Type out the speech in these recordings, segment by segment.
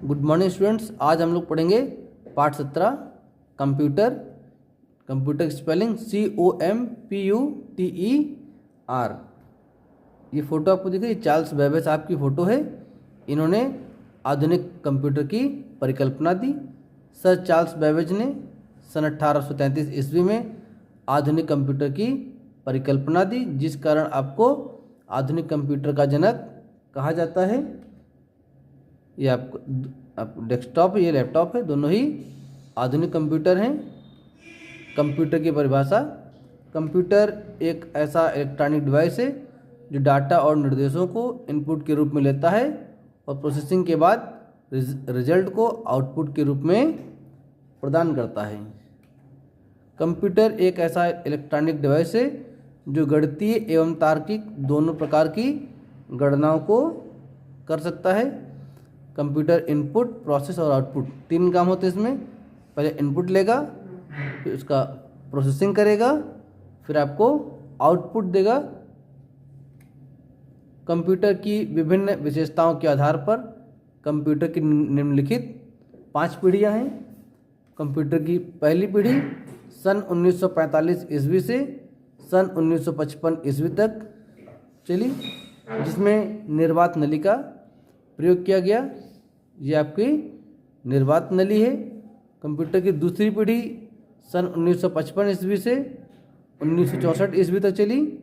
Good morning students. आज हम लोग पढ़ेंगे पाठ 17 कंप्यूटर। कंप्यूटर की स्पेलिंग COMPUTER। ये फ़ोटो आपको दिख रही है, चार्ल्स बेबेज साहब की फ़ोटो है। इन्होंने आधुनिक कंप्यूटर की परिकल्पना दी। सर चार्ल्स बेबेज ने सन 1833 ईस्वी में आधुनिक कंप्यूटर की परिकल्पना दी, जिस कारण आपको आधुनिक कंप्यूटर का जनक कहा जाता है। ये आपको डेस्कटॉप, ये लैपटॉप है, दोनों ही आधुनिक कंप्यूटर हैं। कंप्यूटर की परिभाषा: कंप्यूटर एक ऐसा इलेक्ट्रॉनिक डिवाइस है जो डाटा और निर्देशों को इनपुट के रूप में लेता है और प्रोसेसिंग के बाद रिजल्ट को आउटपुट के रूप में प्रदान करता है। कंप्यूटर एक ऐसा इलेक्ट्रॉनिक डिवाइस है जो गणितीय एवं तार्किक दोनों प्रकार की गणनाओं को कर सकता है। कंप्यूटर इनपुट, प्रोसेस और आउटपुट तीन काम होते हैं इसमें। पहले इनपुट लेगा, फिर उसका प्रोसेसिंग करेगा, फिर आपको आउटपुट देगा। कंप्यूटर की विभिन्न विशेषताओं के आधार पर कंप्यूटर की निम्नलिखित 5 पीढ़ियाँ हैं। कंप्यूटर की पहली पीढ़ी सन 1945 ईस्वी से सन 1955 ईस्वी तक चली, जिसमें निर्वात नली का प्रयोग किया गया। ये आपकी निर्वात नली है। कंप्यूटर की दूसरी पीढ़ी सन 1955 ईस्वी से 1964 ईस्वी तक चली।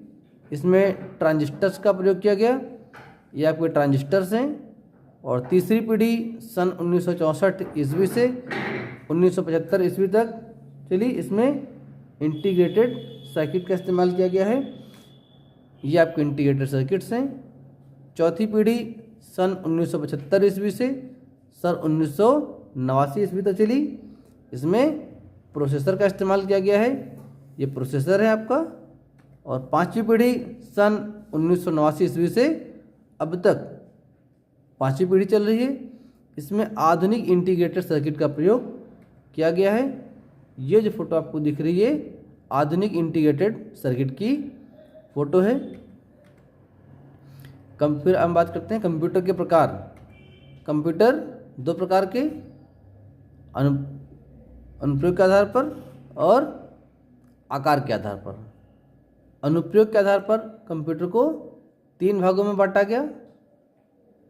इसमें ट्रांजिस्टर्स का प्रयोग किया गया। ये आपके ट्रांजिस्टर्स हैं। और तीसरी पीढ़ी सन 1964 ईस्वी से 1975 ईस्वी तक चली। इसमें इंटीग्रेटेड सर्किट का इस्तेमाल किया गया है। ये आपके इंटीग्रेटेड सर्किट्स हैं। चौथी पीढ़ी सन 1975 ईस्वी से सन 1989 ईस्वी तक चली। इसमें प्रोसेसर का इस्तेमाल किया गया है। ये प्रोसेसर है आपका। और पांचवी पीढ़ी सन 1989 ईस्वी से अब तक पांचवी पीढ़ी चल रही है। इसमें आधुनिक इंटीग्रेटेड सर्किट का प्रयोग किया गया है। ये जो फोटो आपको दिख रही है आधुनिक इंटीग्रेटेड सर्किट की फोटो है। फिर हम बात करते हैं कंप्यूटर के प्रकार। कंप्यूटर दो प्रकार के, अनुप्रयोग के आधार पर और आकार के आधार पर। अनुप्रयोग के आधार पर कंप्यूटर को 3 भागों में बांटा गया।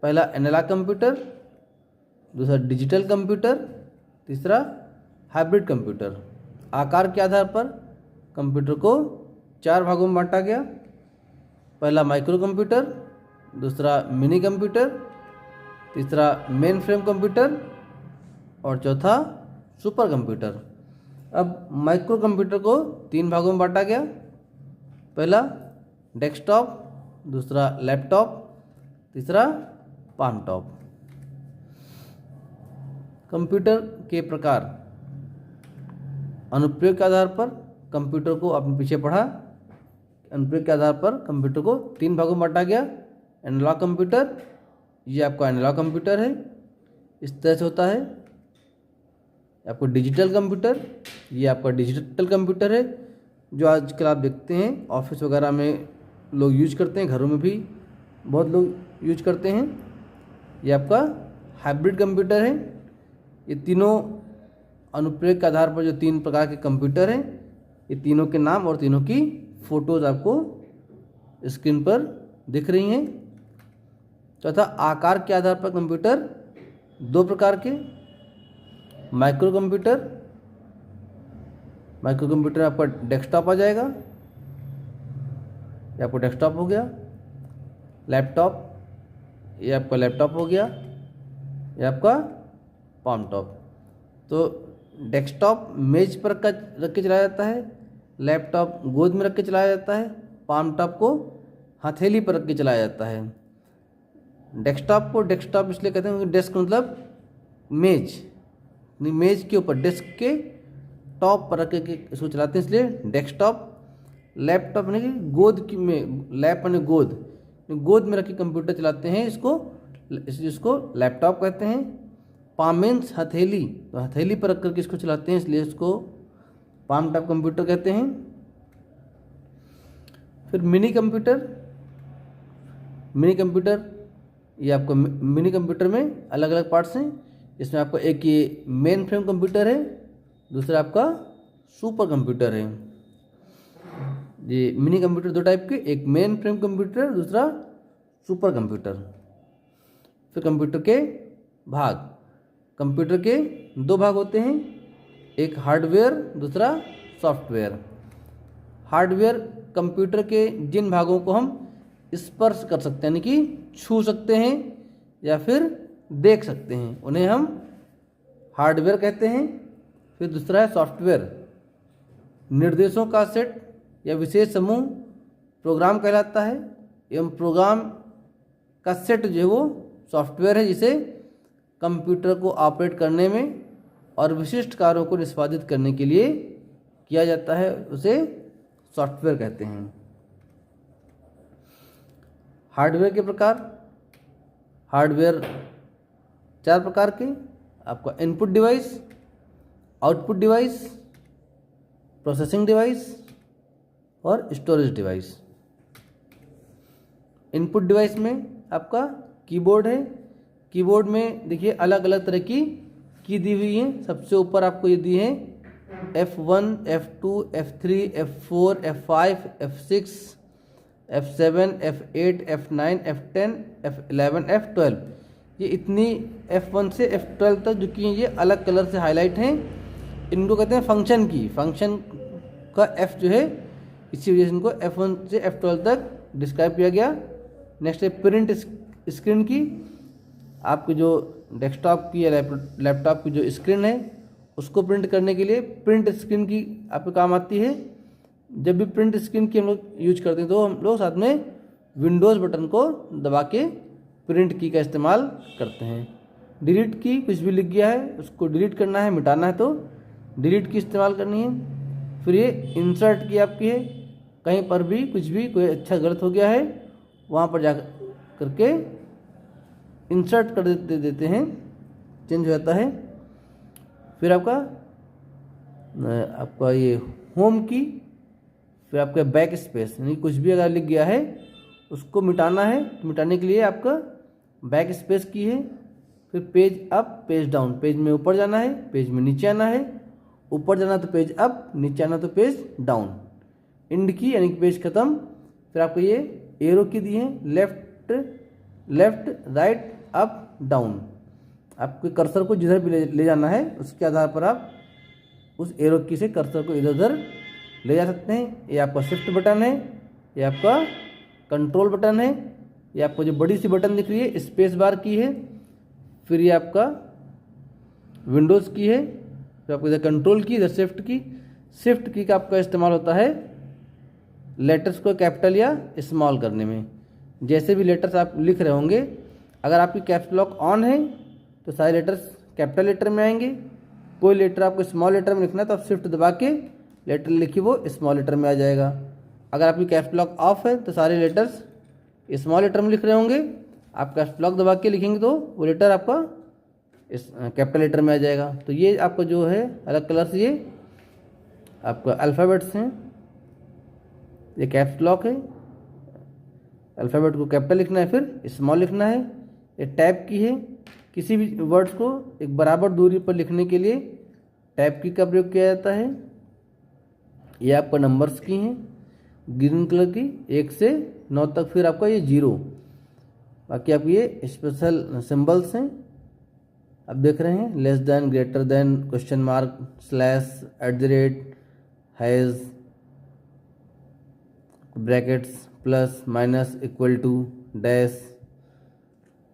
पहला एनालॉग कंप्यूटर, दूसरा डिजिटल कंप्यूटर, तीसरा हाइब्रिड कंप्यूटर। आकार के आधार पर कंप्यूटर को 4 भागों में बांटा गया। पहला माइक्रो कंप्यूटर, दूसरा मिनी कंप्यूटर, तीसरा मेन फ्रेम कंप्यूटर और चौथा सुपर कंप्यूटर। अब माइक्रो कंप्यूटर को 3 भागों में बांटा गया। पहला डेस्कटॉप, दूसरा लैपटॉप, तीसरा पाम टॉप। कंप्यूटर के प्रकार: अनुप्रयोग के आधार पर कंप्यूटर को आपने पीछे पढ़ा। अनुप्रयोग के आधार पर कंप्यूटर को 3 भागों में बांटा गया। एनालॉग कंप्यूटर, ये आपका एनालॉग कंप्यूटर है, इस तरह से होता है। आपको डिजिटल कंप्यूटर, ये आपका डिजिटल कंप्यूटर है जो आजकल आप देखते हैं ऑफिस वगैरह में लोग यूज करते हैं, घरों में भी बहुत लोग यूज करते हैं। ये आपका हाइब्रिड कंप्यूटर है। ये तीनों अनुप्रयोग के आधार पर जो 3 प्रकार के कंप्यूटर हैं, ये तीनों के नाम और तीनों की फ़ोटोज़ आपको स्क्रीन पर दिख रही हैं। चौथा आकार के आधार पर कंप्यूटर 2 प्रकार के, माइक्रो कंप्यूटर, माइक्रो कंप्यूटर आपका डेस्कटॉप आ जाएगा, ये आपका डेस्कटॉप हो गया। लैपटॉप, ये आपका लैपटॉप हो गया, ये आपका पाम टॉप। तो डेस्कटॉप मेज पर रख के चलाया जाता है, लैपटॉप गोद में रख के चलाया जाता है, पाम टॉप को हथेली पर रख के चलाया जाता है। डेस्कटॉप को डेस्कटॉप इसलिए कहते हैं क्योंकि डेस्क मतलब मेज, मेज के ऊपर डेस्क के टॉप पर रख के इसको चलाते हैं, इसलिए डेस्कटॉप। लैपटॉप यानी कि गोद की में, लैप यानी गोद, गोद में रख के कंप्यूटर चलाते हैं, इसको लैपटॉप कहते हैं। पाम मीन्स हथेली, तो हथेली पर रख करके इसको चलाते हैं, इसलिए इसको पाम टॉप कंप्यूटर कहते हैं। फिर मिनी कंप्यूटर, मिनी कंप्यूटर ये आपको मिनी कंप्यूटर में अलग अलग पार्ट्स हैं। इसमें आपका एक ये मेन फ्रेम कंप्यूटर है, दूसरा आपका सुपर कंप्यूटर है। ये मिनी कंप्यूटर दो टाइप के, एक मेन फ्रेम कंप्यूटर, दूसरा सुपर कंप्यूटर। फिर कंप्यूटर के भाग, कंप्यूटर के दो भाग होते हैं, एक हार्डवेयर, दूसरा सॉफ्टवेयर। हार्डवेयर कंप्यूटर के जिन भागों को हम स्पर्श कर सकते हैं, यानी कि छू सकते हैं या फिर देख सकते हैं, उन्हें हम हार्डवेयर कहते हैं। फिर दूसरा है सॉफ्टवेयर, निर्देशों का सेट या विशेष समूह प्रोग्राम कहलाता है, एवं प्रोग्राम का सेट जो है वो सॉफ्टवेयर है, जिसे कंप्यूटर को ऑपरेट करने में और विशिष्ट कार्यों को निष्पादित करने के लिए किया जाता है, उसे सॉफ्टवेयर कहते हैं। हार्डवेयर के प्रकार, हार्डवेयर चार प्रकार के, आपका input device, output device, processing device और स्टोरेज डिवाइस। इनपुट डिवाइस में आपका कीबोर्ड है। कीबोर्ड में देखिए अलग अलग तरह की की दी हुई है। सबसे ऊपर आपको ये दी है F1, F2, F3, F4, F5, F6, F7, F8, F9, F10, F11, F12। ये इतनी F1 से F12 तक जो की ये अलग कलर से हाईलाइट हैं। इनको कहते हैं फंक्शन की। फंक्शन का F जो है, इसी वजह से इनको F1 से F12 तक डिस्क्राइब किया गया। नेक्स्ट है प्रिंट स्क्रीन की। आपकी जो डेस्कटॉप की या लैपटॉप की जो स्क्रीन है, उसको प्रिंट करने के लिए प्रिंट स्क्रीन की आपके काम आती है। जब भी प्रिंट स्क्रीन की हम लोग यूज करते हैं तो हम लोग साथ में विंडोज़ बटन को दबा के प्रिंट की का इस्तेमाल करते हैं। डिलीट की, कुछ भी लिख गया है उसको डिलीट करना है, मिटाना है तो डिलीट की इस्तेमाल करनी है। फिर ये इंसर्ट की आपकी है, कहीं पर भी कुछ भी कोई अच्छा गलत हो गया है वहाँ पर जा करके इंसर्ट कर देते हैं, चेंज हो जाता है। फिर आपका ये होम की, फिर आपका बैक स्पेस, यानी कुछ भी अगर लिख गया है उसको मिटाना है, मिटाने के लिए आपका बैक स्पेस की है। फिर page up, page down, page में ऊपर जाना है, पेज में नीचे आना है, ऊपर जाना तो पेज अप, नीचे आना तो पेज डाउन। इंड की यानी कि पेज खत्म। फिर आपको ये एरो की दी है, लेफ्ट राइट अप डाउन। आपके कर्सर को जिधर भी ले जाना है उसके आधार पर आप उस एरो की से कर्सर को इधर उधर ले जा सकते हैं। ये आपका शिफ्ट बटन है, ये आपका कंट्रोल बटन है, ये आपको जो बड़ी सी बटन दिख रही है स्पेस बार की है। फिर ये आपका विंडोज़ की है, फिर आपको इधर कंट्रोल की, इधर शिफ्ट की। शिफ्ट की का आपका इस्तेमाल होता है लेटर्स को कैपिटल या स्मॉल करने में। जैसे भी लेटर्स आप लिख रहे होंगे, अगर आपकी कैप्स लॉक ऑन है तो सारे लेटर्स कैपिटल लेटर में आएंगे। कोई लेटर आपको स्मॉल लेटर में लिखना है तो आप शिफ्ट दबा के लेटर लिखिए, वो स्मॉल लेटर में आ जाएगा। अगर आपकी कैप्स लॉक ऑफ है तो सारे लेटर्स स्मॉल लेटर में लिख रहे होंगे, आप कैप्स लॉक दबा के लिखेंगे तो वो लेटर आपका कैपिटल लेटर में आ जाएगा। तो ये आपका जो है अलग कलर से ये आपका अल्फ़ाबेट्स हैं। ये कैप्स लॉक है, अल्फ़ाबेट को कैपिटल लिखना है फिर स्मॉल लिखना है। ये टैब की है, किसी भी वर्ड्स को एक बराबर दूरी पर लिखने के लिए टैब की का प्रयोग किया जाता है। ये आपका नंबर्स की हैं, ग्रीन कलर की 1 से 9 तक, फिर आपका ये 0। बाकी आप ये स्पेशल सिंबल्स हैं, आप देख रहे हैं, less than, greater than, question mark, slash, @ hash, brackets, plus, minus, equal to, dash.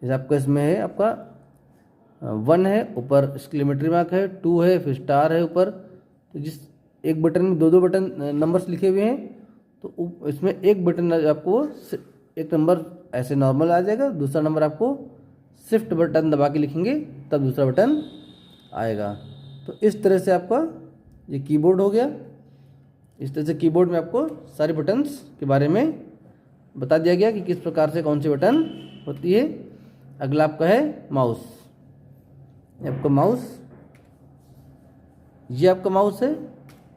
जैसे आपका इसमें है आपका 1 है, ऊपर एक्सक्लेमेटरी मार्क है, 2 है, फिर स्टार है ऊपर। तो जिस एक बटन में दो बटन नंबर्स लिखे हुए हैं, तो इसमें एक बटन आपको एक नंबर ऐसे नॉर्मल आ जाएगा, दूसरा नंबर आपको शिफ्ट बटन दबा के लिखेंगे तब दूसरा बटन आएगा। तो इस तरह से आपका ये कीबोर्ड हो गया। इस तरह से कीबोर्ड में आपको सारे बटन्स के बारे में बता दिया गया कि किस प्रकार से कौन सी बटन होती है। अगला आपका है माउस। ये आपका माउस, ये आपका माउस है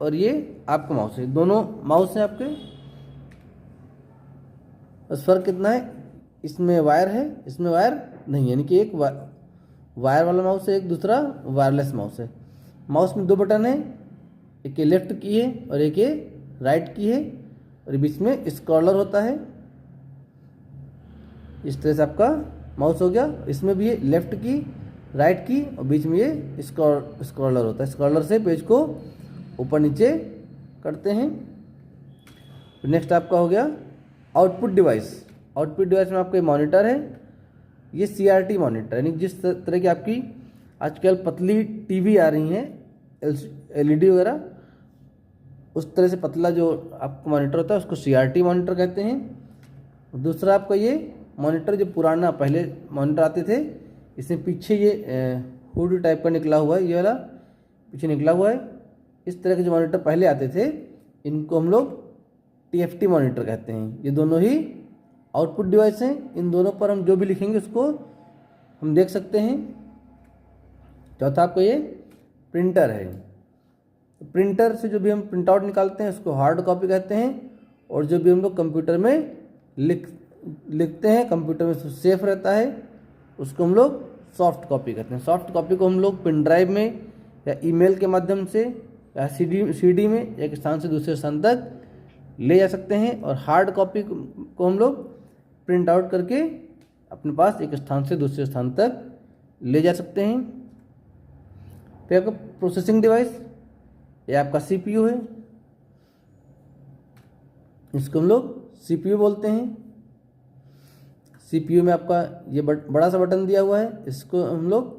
और ये आपका माउस है, दोनों माउस हैं आपके। बस फर्क कितना है, इसमें वायर है, इसमें वायर नहीं है, यानी कि एक वायर वाला माउस है, एक दूसरा वायरलेस माउस है। माउस में 2 बटन है, एक ये लेफ्ट की है और एक ये राइट की है, और बीच में स्क्रॉलर होता है। इस तरह से आपका माउस हो गया। इसमें भी ये लेफ्ट की, राइट की और बीच में ये स्क्रॉलर होता है। स्क्रॉलर से पेज को ऊपर नीचे करते हैं। नेक्स्ट आपका हो गया आउटपुट डिवाइस। आउटपुट डिवाइस में आपका मॉनिटर है, ये CRT मॉनिटर, यानी जिस तरह की आपकी आजकल पतली टीवी आ रही हैं LED वगैरह, उस तरह से पतला जो आपका मॉनिटर होता है उसको CRT मॉनिटर कहते हैं। दूसरा आपका ये मॉनिटर जो पुराना पहले मॉनिटर आते थे, इसमें पीछे ये हुड टाइप का निकला हुआ है, ये वाला पीछे निकला हुआ है। इस तरह के जो मॉनिटर पहले आते थे इनको हम लोग TFT मॉनिटर कहते हैं। ये दोनों ही आउटपुट डिवाइस हैं। इन दोनों पर हम जो भी लिखेंगे उसको हम देख सकते हैं। चौथा आपको ये प्रिंटर है। तो प्रिंटर से जो भी हम प्रिंट आउट निकालते हैं उसको हार्ड कॉपी कहते हैं, और जो भी हम लोग कंप्यूटर में लिखते हैं, कंप्यूटर में सेफ रहता है, उसको हम लोग सॉफ्ट कॉपी कहते हैं। सॉफ्ट कॉपी को हम लोग पेन ड्राइव में या ईमेल के माध्यम से या CD में एक स्थान से दूसरे स्थान तक ले जा सकते हैं, और हार्ड कॉपी को हम लोग प्रिंट आउट करके अपने पास एक स्थान से दूसरे स्थान तक ले जा सकते हैं। फिर आपका प्रोसेसिंग डिवाइस, ये आपका CPU है, इसको हम लोग CPU बोलते हैं। CPU में आपका ये बड़ा सा बटन दिया हुआ है, इसको हम लोग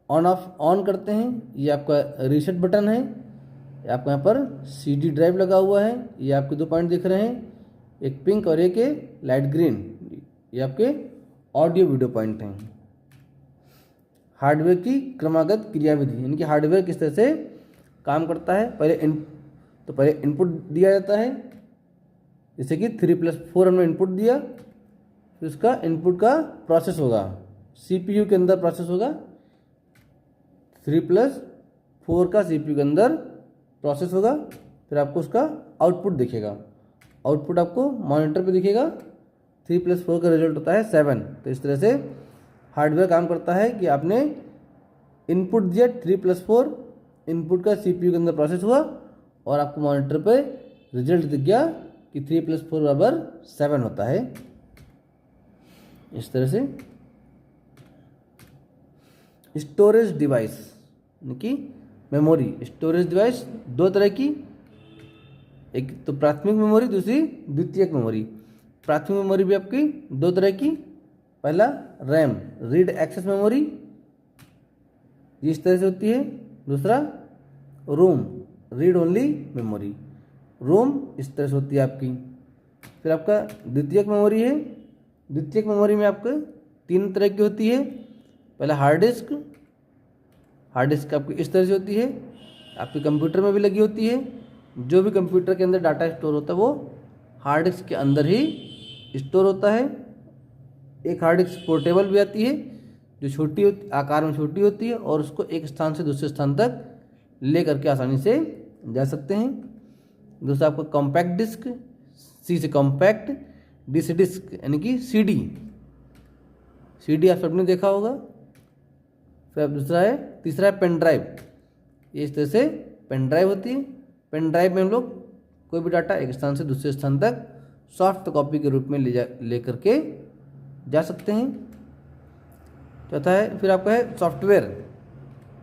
ऑन करते हैं। ये आपका रीसेट बटन है। आपको यहाँ पर CD ड्राइव लगा हुआ है। ये आपके 2 पॉइंट दिख रहे हैं, एक पिंक और एक लाइट ग्रीन। ये आपके ऑडियो वीडियो पॉइंट हैं। हार्डवेयर की क्रमागत क्रियाविधि, यानी कि हार्डवेयर किस तरह से काम करता है। पहले इनपुट दिया जाता है, जैसे कि 3+4 हमने इनपुट दिया, फिर उसका इनपुट का प्रोसेस होगा, CPU के अंदर प्रोसेस होगा। 3+4 का CPU के अंदर प्रोसेस होगा, फिर आपको उसका आउटपुट दिखेगा। आउटपुट आपको मॉनिटर पे दिखेगा। 3+4 का रिजल्ट होता है 7। तो इस तरह से हार्डवेयर काम करता है कि आपने इनपुट दिया 3+4, इनपुट का CPU के अंदर प्रोसेस हुआ और आपको मॉनिटर पे रिजल्ट दिख गया कि 3+4 बराबर 7 होता है। इस तरह से स्टोरेज डिवाइस, यानी कि मेमोरी। स्टोरेज डिवाइस 2 तरह की, एक तो प्राथमिक मेमोरी, दूसरी द्वितीयक मेमोरी। प्राथमिक मेमोरी भी आपकी 2 तरह की। पहला रैम, रीड एक्सेस मेमोरी, इस तरह से होती है। दूसरा रोम, रीड ओनली मेमोरी, रोम इस तरह से होती है आपकी। फिर आपका द्वितीयक मेमोरी है। द्वितीयक मेमोरी में आपको 3 तरह की होती है। पहला हार्ड डिस्क, हार्ड डिस्क आपकी इस तरह से होती है, आपके कंप्यूटर में भी लगी होती है। जो भी कंप्यूटर के अंदर डाटा स्टोर होता है वो हार्ड डिस्क के अंदर ही स्टोर होता है। एक हार्ड डिस्क पोर्टेबल भी आती है, जो छोटी होती, आकार में छोटी होती है, और उसको एक स्थान से दूसरे स्थान तक ले करके आसानी से जा सकते हैं। दूसरा आपका कॉम्पैक्ट डिस्क, C से कॉम्पैक्ट, D से डिस्क, यानी कि CD आप सबने देखा होगा। फिर दूसरा है, तीसरा है पेन ड्राइव। ये इस तरह से पेन ड्राइव होती है। पेन ड्राइव में हम लोग कोई भी डाटा एक स्थान से दूसरे स्थान तक सॉफ्ट कॉपी के रूप में ले करके जा सकते हैं। चौथा है, फिर आपका है सॉफ्टवेयर।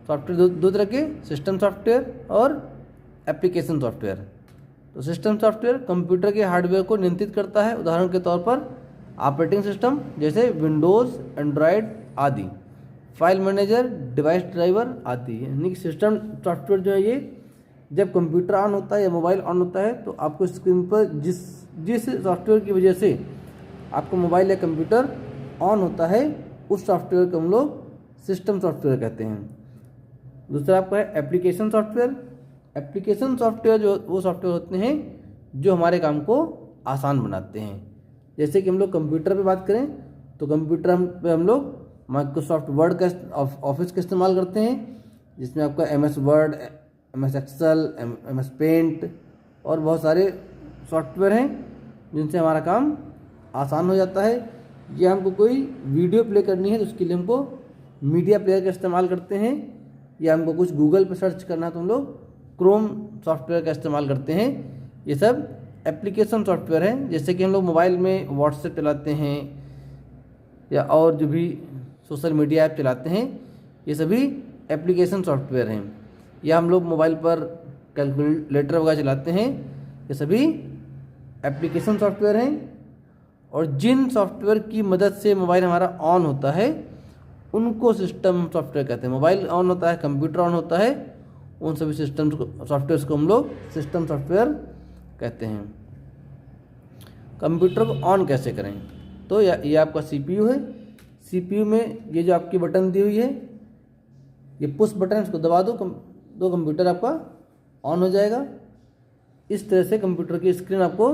सॉफ्टवेयर दो तरह के, सिस्टम सॉफ्टवेयर और एप्लीकेशन सॉफ्टवेयर। तो सिस्टम सॉफ्टवेयर कंप्यूटर के हार्डवेयर को नियंत्रित करता है। उदाहरण के तौर पर ऑपरेटिंग सिस्टम जैसे विंडोज़, एंड्रॉयड आदि, फाइल मैनेजर, डिवाइस ड्राइवर आदि। यानी कि सिस्टम सॉफ्टवेयर जो है ये जब कंप्यूटर ऑन होता है या मोबाइल ऑन होता है तो आपको स्क्रीन पर जिस सॉफ्टवेयर की वजह से आपका मोबाइल या कंप्यूटर ऑन होता है उस सॉफ्टवेयर को हम लोग सिस्टम सॉफ्टवेयर कहते हैं। दूसरा आपका है एप्लीकेशन सॉफ्टवेयर। एप्लीकेशन सॉफ्टवेयर जो वो सॉफ्टवेयर होते हैं जो हमारे काम को आसान बनाते हैं। जैसे कि हम लोग कंप्यूटर पे बात करें तो कंप्यूटर पे हम लोग माइक्रोसॉफ्ट वर्ड का ऑफिस का इस्तेमाल करते हैं, जिसमें आपका MS Word, MS Excel, MS Paint और बहुत सारे सॉफ्टवेयर हैं जिनसे हमारा काम आसान हो जाता है। या हमको कोई वीडियो प्ले करनी है तो उसके लिए हमको मीडिया प्लेयर का इस्तेमाल करते हैं, या हमको कुछ गूगल पे सर्च करना है तो हम लोग क्रोम सॉफ्टवेयर का इस्तेमाल करते हैं। ये सब एप्लीकेशन सॉफ्टवेयर हैं, जैसे कि हम लोग मोबाइल में व्हाट्सएप चलाते हैं या और जो भी सोशल मीडिया ऐप चलाते हैं, ये सभी एप्लीकेशन सॉफ्टवेयर हैं। या हम लोग मोबाइल पर कैलकुलेटर वगैरह चलाते हैं, ये सभी एप्लीकेशन सॉफ्टवेयर हैं। और जिन सॉफ्टवेयर की मदद से मोबाइल हमारा ऑन होता है उनको सिस्टम सॉफ्टवेयर कहते हैं। मोबाइल ऑन होता है, कंप्यूटर ऑन होता है, उन सभी सिस्टम सॉफ्टवेयर को हम लोग सिस्टम सॉफ्टवेयर कहते हैं। कंप्यूटर को ऑन कैसे करें, तो ये आपका सीपीयू है। सीपीयू में ये जो आपकी बटन दी हुई है, ये पुश बटन, इसको दबा दो तो कंप्यूटर आपका ऑन हो जाएगा। इस तरह से कंप्यूटर की स्क्रीन आपको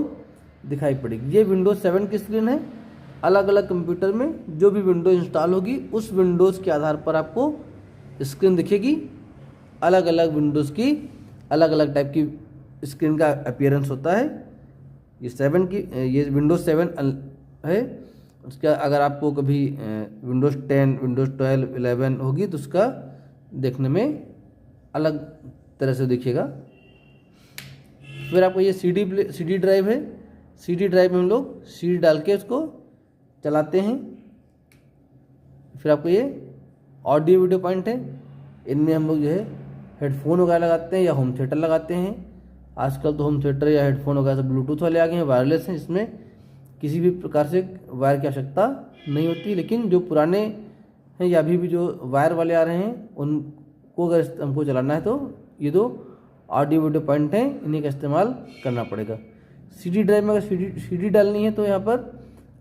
दिखाई पड़ेगी। ये विंडोज 7 की स्क्रीन है। अलग अलग कंप्यूटर में जो भी विंडोज इंस्टॉल होगी उस विंडोज़ के आधार पर आपको स्क्रीन दिखेगी। अलग अलग विंडोज़ की अलग अलग टाइप की स्क्रीन का अपीयरेंस होता है। ये विंडोज 7 है। उसका अगर आपको कभी विंडोज़ 10, विंडोज़ 12, 11 होगी तो उसका देखने में अलग तरह से दिखेगा। फिर आपको ये सीडी ड्राइव है। सीडी ड्राइव में हम लोग सीडी डाल के उसको चलाते हैं। फिर आपको ये ऑडियो वीडियो पॉइंट है। इनमें हम लोग जो है हेडफोन वगैरह लगाते हैं या होम थिएटर लगाते हैं। आजकल तो होम थिएटर या हेडफोन वगैरह सब ब्लूटूथ वाले आ गए हैं, वायरलेस हैं, इसमें किसी भी प्रकार से वायर की आवश्यकता नहीं होती। लेकिन जो पुराने हैं या अभी भी जो वायर वाले आ रहे हैं उनको अगर हमको चलाना है तो ये दो ऑडियो वीडियो पॉइंट हैं, इन्हीं का इस्तेमाल करना पड़ेगा। सीडी ड्राइव में अगर सीडी डालनी है तो यहाँ पर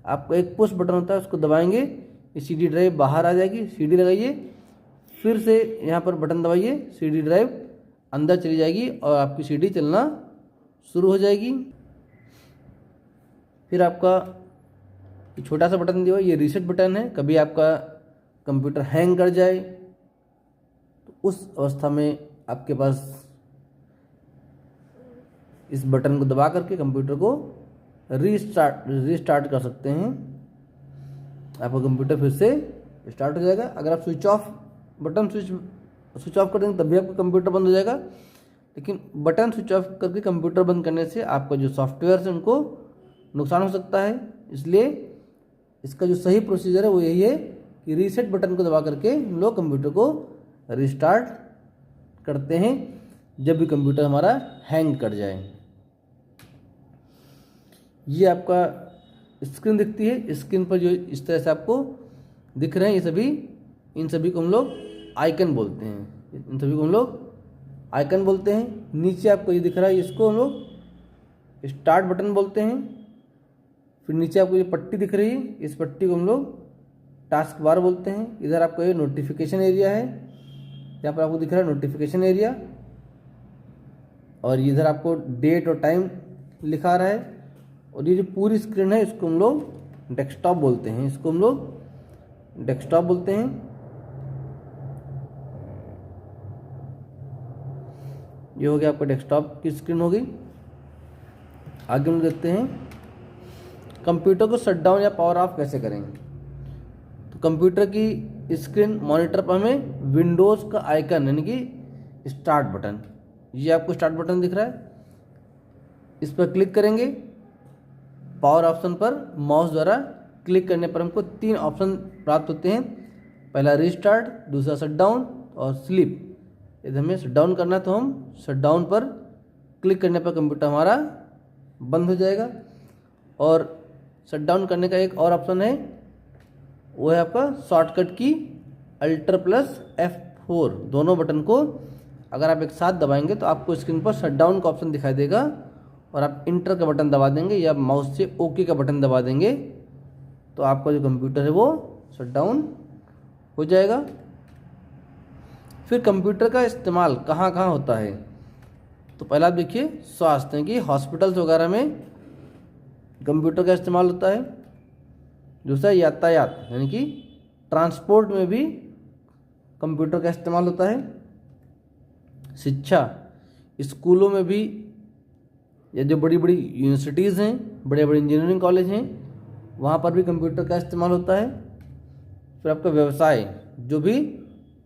आपको एक पुश बटन होता है, उसको दबाएंगे, ये सीडी ड्राइव बाहर आ जाएगी। सीडी लगाइए, फिर से यहाँ पर बटन दबाइए, सीडी ड्राइव अंदर चली जाएगी और आपकी सीडी चलना शुरू हो जाएगी। फिर आपका छोटा सा बटन दिया हुआ, ये रीसेट बटन है। कभी आपका कंप्यूटर हैंग कर जाए तो उस अवस्था में आपके पास इस बटन को दबा करके कंप्यूटर को रीस्टार्ट कर सकते हैं। आपका कंप्यूटर फिर से स्टार्ट हो जाएगा। अगर आप स्विच ऑफ कर देंगे तब भी आपका कंप्यूटर बंद हो जाएगा। लेकिन बटन स्विच ऑफ करके कंप्यूटर बंद करने से आपका जो सॉफ्टवेयर है उनको नुकसान हो सकता है। इसलिए इसका जो सही प्रोसीजर है वो यही है कि रीसेट बटन को दबा करके हम लोग कंप्यूटर को रिस्टार्ट करते हैं जब भी कंप्यूटर हमारा हैंग कर जाए। ये आपका स्क्रीन दिखती है। स्क्रीन पर जो इस तरह से आपको दिख रहे हैं इन सभी को हम लोग आइकन बोलते हैं। इन सभी को हम लोग आइकन बोलते हैं। नीचे आपको ये दिख रहा है, इसको हम लोग स्टार्ट बटन बोलते हैं। फिर नीचे आपको ये पट्टी दिख रही है, इस पट्टी को हम लोग टास्क बार बोलते हैं। इधर आपको ये नोटिफिकेशन एरिया है, यहाँ पर आपको दिख रहा है नोटिफिकेशन एरिया। और इधर आपको डेट और टाइम लिखा रहा है। और ये जो पूरी स्क्रीन है इसको हम लोग डेस्कटॉप बोलते हैं। इसको हम लोग डेस्कटॉप बोलते हैं। ये हो गया आपका डेस्कटॉप की स्क्रीन होगी। आगे हम देखते हैं कंप्यूटर को शट डाउन या पावर ऑफ कैसे करेंगे। तो कंप्यूटर की स्क्रीन मॉनिटर पर हमें विंडोज़ का आइकन यानी कि स्टार्ट बटन, ये आपको स्टार्ट बटन दिख रहा है, इस पर क्लिक करेंगे। पावर ऑप्शन पर माउस द्वारा क्लिक करने पर हमको 3 ऑप्शन प्राप्त होते हैं। पहला रीस्टार्ट, दूसरा शट डाउन और स्लीप। यदि हमें शट डाउन करना है तो हम शट डाउन पर क्लिक करने पर कंप्यूटर हमारा बंद हो जाएगा। और शट डाउन करने का एक और ऑप्शन है, वो है आपका शॉर्टकट की Alt++ F4। दोनों बटन को अगर आप एक साथ दबाएंगे तो आपको स्क्रीन पर शट डाउन का ऑप्शन दिखाई देगा और आप इंटर का बटन दबा देंगे या माउस से ओके का बटन दबा देंगे तो आपका जो कंप्यूटर है वो शट डाउन हो जाएगा। फिर कंप्यूटर का इस्तेमाल कहाँ कहाँ होता है, तो पहला आप देखिए स्वास्थ्य की हॉस्पिटल्स वगैरह में कंप्यूटर का इस्तेमाल होता है। दूसरा यातायात यानी कि ट्रांसपोर्ट में भी कंप्यूटर का इस्तेमाल होता है। शिक्षा, स्कूलों में भी, या जो बड़ी बड़ी यूनिवर्सिटीज़ हैं, बड़े बड़े इंजीनियरिंग कॉलेज हैं, वहाँ पर भी कंप्यूटर का इस्तेमाल होता है। फिर आपका व्यवसाय जो भी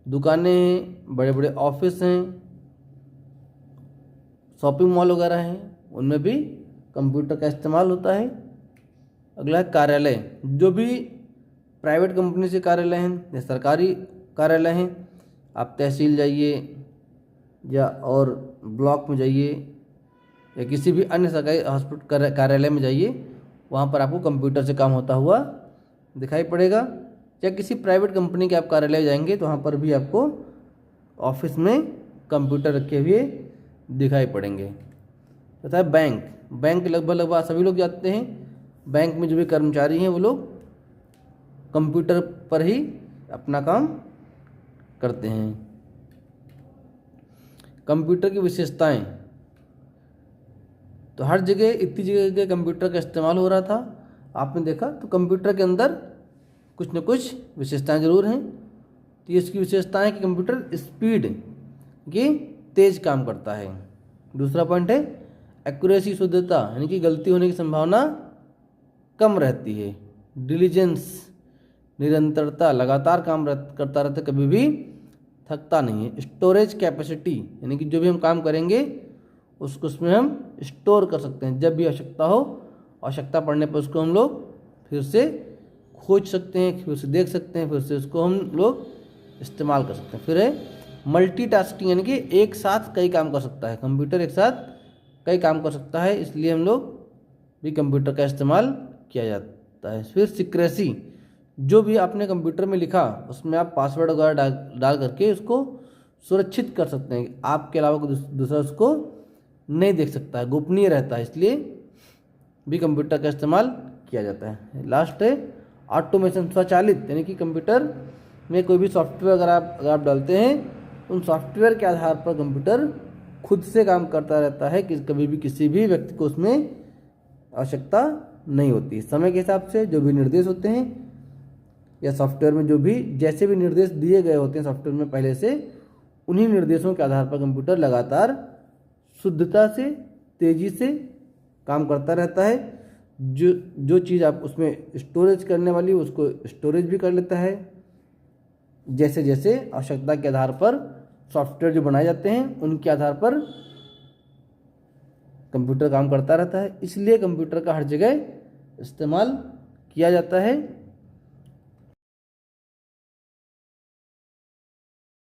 दुकानें हैं, बड़े बड़े ऑफिस हैं, शॉपिंग मॉल वगैरह हैं, उनमें भी कंप्यूटर का इस्तेमाल होता है। अगला है कार्यालय। जो भी प्राइवेट कंपनी से कार्यालय हैं या सरकारी कार्यालय हैं, आप तहसील जाइए या और ब्लॉक में जाइए या किसी भी अन्य सरकारी हॉस्पिटल कार्यालय में जाइए, वहाँ पर आपको कंप्यूटर से काम होता हुआ दिखाई पड़ेगा। या किसी प्राइवेट कंपनी के आप कार्यालय जाएंगे तो वहाँ पर भी आपको ऑफिस में कंप्यूटर रखे हुए दिखाई पड़ेंगे। तथा बैंक लगभग सभी लोग जाते हैं। बैंक में जो भी कर्मचारी हैं वो लोग कंप्यूटर पर ही अपना काम करते हैं। कंप्यूटर की विशेषताएं, तो हर जगह इतनी जगह कंप्यूटर का इस्तेमाल हो रहा था, आपने देखा, तो कंप्यूटर के अंदर कुछ न कुछ विशेषताएं जरूर हैं। तो ये इसकी विशेषताएं कि कंप्यूटर स्पीड ये तेज काम करता है। दूसरा पॉइंट है एक्यूरेसी, शुद्धता, यानी कि गलती होने की संभावना कम रहती है। डिलीजेंस, निरंतरता, लगातार काम करता रहता है, कभी भी थकता नहीं है। स्टोरेज कैपेसिटी, यानी कि जो भी हम काम करेंगे उसको उसमें हम स्टोर कर सकते हैं, जब भी आवश्यकता हो, आवश्यकता पड़ने पर उसको हम लोग फिर से खोज सकते हैं, फिर से देख सकते हैं, फिर से उसको हम लोग इस्तेमाल कर सकते हैं। फिर है मल्टीटास्किंग, यानी कि एक साथ कई काम कर सकता है, कंप्यूटर एक साथ कई काम कर सकता है, इसलिए हम लोग भी कंप्यूटर का इस्तेमाल किया जाता है। फिर सिक्रेसी, जो भी आपने कंप्यूटर में लिखा उसमें आप पासवर्ड वगैरह डाल करके उसको सुरक्षित कर सकते हैं, आपके अलावा कोई दूसरा उसको नहीं देख सकता है, गोपनीय रहता है, इसलिए भी कंप्यूटर का इस्तेमाल किया जाता है। लास्ट है ऑटोमेशन, स्वचालित, यानी कि कंप्यूटर में कोई भी सॉफ्टवेयर अगर आप डालते हैं, उन सॉफ्टवेयर के आधार पर कंप्यूटर खुद से काम करता रहता है, कि कभी भी किसी भी व्यक्ति को उसमें आवश्यकता नहीं होती। समय के हिसाब से जो भी निर्देश होते हैं या सॉफ्टवेयर में जो भी जैसे भी निर्देश दिए गए होते हैं सॉफ्टवेयर में पहले से, उन्हीं निर्देशों के आधार पर कंप्यूटर लगातार शुद्धता से, तेजी से काम करता रहता है। जो चीज़ आप उसमें स्टोरेज करने वाली उसको स्टोरेज भी कर लेता है। जैसे जैसे आवश्यकता के आधार पर सॉफ्टवेयर जो बनाए जाते हैं उनके आधार पर कंप्यूटर काम करता रहता है, इसलिए कंप्यूटर का हर जगह इस्तेमाल किया जाता है।